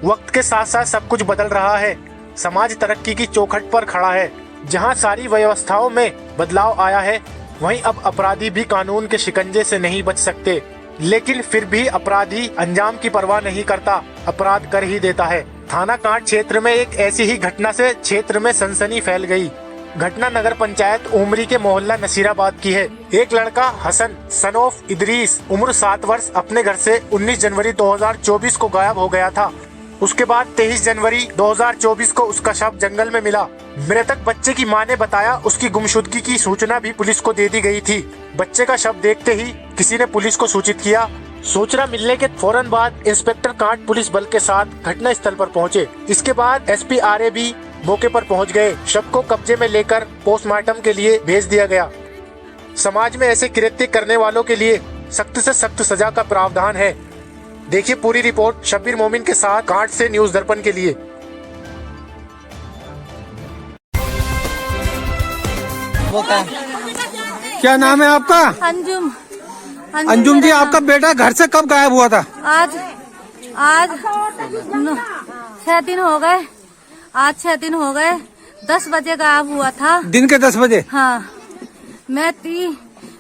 वक्त के साथ साथ सब कुछ बदल रहा है। समाज तरक्की की चौखट पर खड़ा है। जहां सारी व्यवस्थाओं में बदलाव आया है, वहीं अब अपराधी भी कानून के शिकंजे से नहीं बच सकते। लेकिन फिर भी अपराधी अंजाम की परवाह नहीं करता, अपराध कर ही देता है। थाना कांट क्षेत्र में एक ऐसी ही घटना से क्षेत्र में सनसनी फैल गई। घटना नगर पंचायत उमरी के मोहल्ला नसीराबाद की है। एक लड़का हसन सन ऑफ इदरीस उम्र 7 वर्ष अपने घर से 19 जनवरी 2024 को गायब हो गया था। उसके बाद 23 जनवरी 2024 को उसका शव जंगल में मिला। मृतक बच्चे की मां ने बताया उसकी गुमशुदगी की सूचना भी पुलिस को दे दी गई थी। बच्चे का शव देखते ही किसी ने पुलिस को सूचित किया। सूचना मिलने के फौरन बाद इंस्पेक्टर कांट पुलिस बल के साथ घटना स्थल पर पहुंचे। इसके बाद एसपी आरए भी मौके पर पहुंच गए। शव को कब्जे में लेकर पोस्टमार्टम के लिए भेज दिया गया। समाज में ऐसे कृत्य करने वालों के लिए सख्त से सख्त सजा का प्रावधान है। देखिए पूरी रिपोर्ट शब्बीर मोमिन के साथ कांट से न्यूज दर्पण के लिए। क्या नाम है आपका? अंजुम। अंजुम जी, आपका बेटा घर से कब गायब हुआ था? आज 6 दिन हो गए। आज 6 दिन हो गए। 10 बजे गायब हुआ था। दिन के 10 बजे? हाँ। मैं थी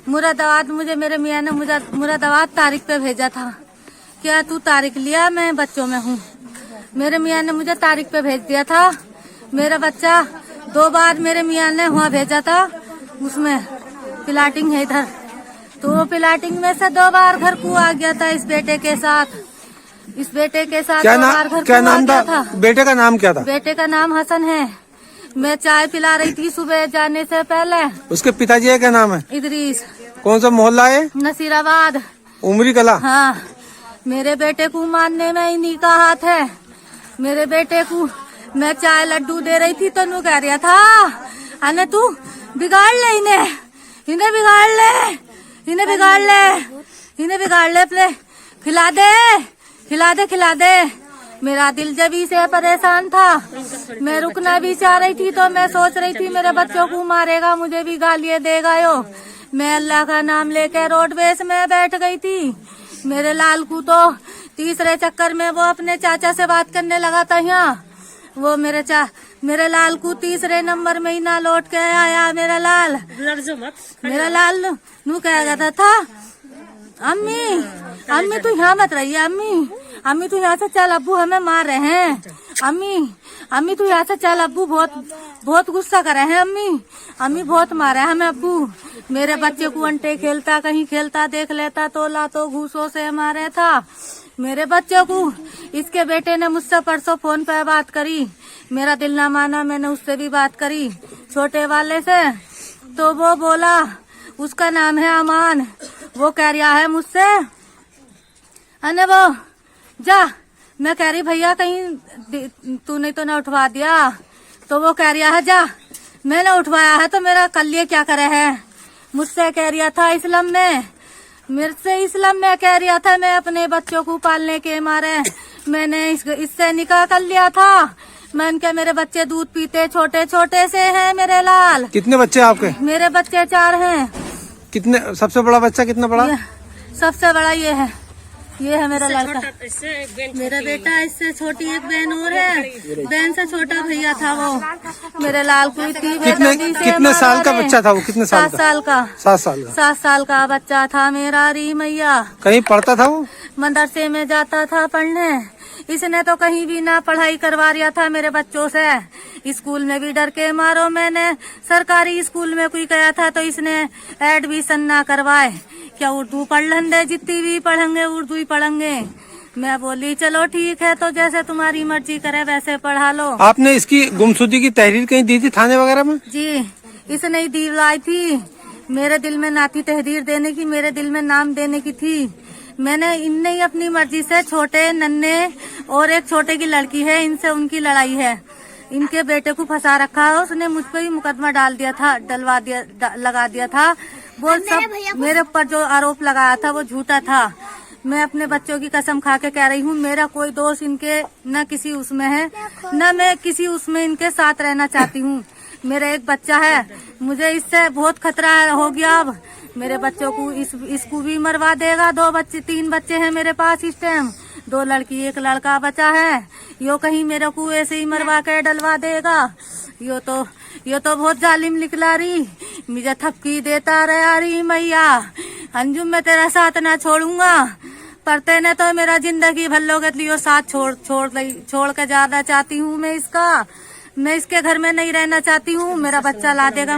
मुरादाबाद, मुझे मेरे मियाँ ने मुरादाबाद तारीख पे भेजा था। क्या तू तारीख लिया? मैं बच्चों में हूँ। मेरे मियाँ ने मुझे तारीख पे भेज दिया था। मेरा बच्चा 2 बार मेरे मियाँ ने वहाँ भेजा था। उसमें प्लाटिंग है इधर, तो प्लाटिंग में से 2 बार घर को आ गया था इस बेटे के साथ। क्या नाम था? बेटे का नाम क्या था? बेटे का नाम हसन है। मैं चाय पिला रही थी सुबह जाने से पहले। उसके पिताजी का क्या नाम है? इदरीस। कौन सा मोहल्ला है? नसीराबाद, उमरी कला। हाँ। मेरे बेटे को मारने में इन्हीं का हाथ है। मेरे बेटे को मैं चाय लड्डू दे रही थी तो नू कह रहा था, अने तू बिगाड़ ले इन्हें बिगाड़ ले प्ले, खिला दे। मेरा दिल जबी से परेशान था। मैं रुकना भी चाह रही थी तो मैं सोच रही थी मेरे बच्चों को मारेगा, मुझे भी गालियाँ देगा यो। मैं अल्लाह का नाम लेकर रोडवेज में बैठ गई थी। मेरे लाल को तो तीसरे चक्कर में वो अपने चाचा से बात करने लगा था। यहाँ वो मेरे लाल को तीसरे नंबर में ही ना लौट के आया। मेरा लाल नू कह गया था अम्मी तू यहाँ मत रही है। अम्मी तू यहाँ से चल, अब्बू हमें मार रहे हैं। अम्मी तू यहाँ से चल, अब्बू बहुत गुस्सा कर रहे हैं। अम्मी बहुत मारे हैं हमें अब्बू। मेरे बच्चे को अंटे कहीं खेलता देख लेता तो लातो घूसों से मारे था मेरे बच्चों को। इसके बेटे ने मुझसे परसों फोन पे बात करी। मेरा दिल ना माना, मैंने उससे भी बात करी, छोटे वाले से। तो वो बोला, उसका नाम है अमान। वो कह रहा है मुझसे, अने वो जा। मैं कह रही भैया कहीं तूने तो ना उठवा दिया। तो वो कह रहा है जा, मैंने उठवाया है तो मेरा कल क्या करे है। मुझसे कह रहा था मेरे से इस्लाम में कह रहा था मैं अपने बच्चों को पालने के मारे मैंने इससे निकाह कर लिया था। मैं क्या मेरे बच्चे दूध पीते छोटे छोटे से हैं। मेरे लाल। कितने बच्चे आपके? मेरे बच्चे 4 हैं। कितने? सबसे बड़ा बच्चा कितना बड़ा? सबसे बड़ा ये है मेरा लड़का। मेरा बेटा इससे छोटी एक बहन और है। बहन से छोटा भैया था वो। मेरे लाल को कितने साल का बच्चा था वो? कितने साल का? 7 साल का बच्चा था मेरा। री मैया। कहीं पढ़ता था वो? मदरसे में जाता था पढ़ने। इसने तो कहीं भी ना पढ़ाई करवा रहा था मेरे बच्चों से। स्कूल में भी डर के मारो मैंने सरकारी स्कूल में कोई गया था तो इसने एडमिशन ना करवाए। क्या उर्दू पढ़ लेंगे, जितनी भी पढ़ेंगे उर्दू ही पढ़ेंगे। मैं बोली चलो ठीक है, तो जैसे तुम्हारी मर्जी करे वैसे पढ़ा लो। आपने इसकी गुमशुदगी की तहरीर कहीं दी थी थाने वगैरह में? जी, इसने ही दी लाई थी। मेरे दिल में ना थी तहरीर देने की, मेरे दिल में नाम देने की थी। मैंने इनने ही अपनी मर्जी से छोटे नन्हे और एक छोटे की लड़की है, इनसे उनकी लड़ाई है। इनके बेटे को फंसा रखा है। उसने मुझ पर ही मुकदमा लगा दिया था। वो सब मेरे ऊपर जो आरोप लगाया था वो झूठा था। मैं अपने बच्चों की कसम खा के कह रही हूँ, मेरा कोई दोस्त इनके न किसी उसमें है, न मैं किसी उसमें इनके साथ रहना चाहती हूँ। मेरा एक बच्चा है, मुझे इससे बहुत खतरा हो गया। अब मेरे बच्चों को इसको भी मरवा देगा। 3 बच्चे हैं मेरे पास इस टाइम। 2 लड़की 1 लड़का बचा है। यो कहीं मेरे कुएं से ही मरवा के डलवा देगा। यो तो बहुत जालिम निकला रही, मुझे थपकी देता रहा रही मैया। अंजुम मैं तेरा साथ ना छोड़ूंगा, पर तेने तो मेरा जिंदगी भर लोगे लियो साथ छोड़ के जाना चाहती हूँ मैं इसका। मैं इसके घर में नहीं रहना चाहती हूँ, मेरा बच्चा ला देगा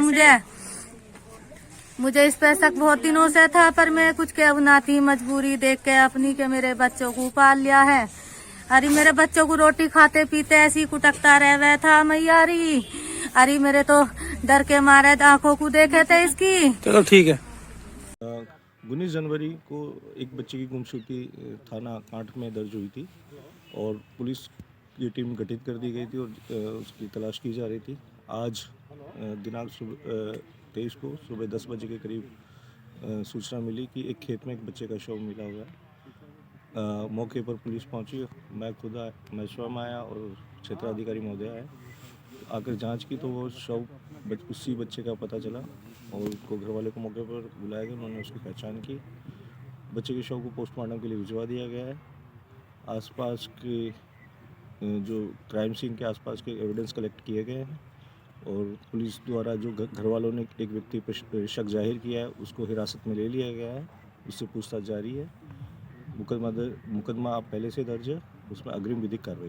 मुझे इस पे शक बहुत दिनों से था, पर मैं कुछ कहू ना थी, मजबूरी देख के अपनी के मेरे बच्चों को पाल लिया है। अरे मेरे बच्चों को रोटी खाते पीते ऐसी कुटकता रह गया था मैया री। अरे मेरे तो डर के मारे आंखों को देखे थे इसकी। चलो ठीक है। 19 जनवरी को एक बच्चे की गुमशुदगी थाना कांट में दर्ज हुई थी और पुलिस की टीम गठित कर दी गई थी और उसकी तलाश की जा रही थी। आज दिनांक 23 को सुबह 10 बजे के करीब सूचना मिली कि एक खेत में एक बच्चे का शव मिला हुआ है। मौके पर पुलिस पहुंची, मैं स्वयं आया और क्षेत्राधिकारी महोदय आए। आकर जांच की तो वो शव उसी बच्चे का पता चला और उसको घर वाले को मौके पर बुलाया गया। उन्होंने उसकी पहचान की। बच्चे के शव को पोस्टमार्टम के लिए भिजवा दिया गया है। आसपास के जो क्राइम सीन के आसपास के एविडेंस कलेक्ट किए गए हैं और पुलिस द्वारा जो घर वालों ने एक व्यक्ति पर शक जाहिर किया है उसको हिरासत में ले लिया गया है। उससे पूछताछ जारी है। मुकदमा पहले से दर्ज है, उसमें अग्रिम विधिक कार्रवाई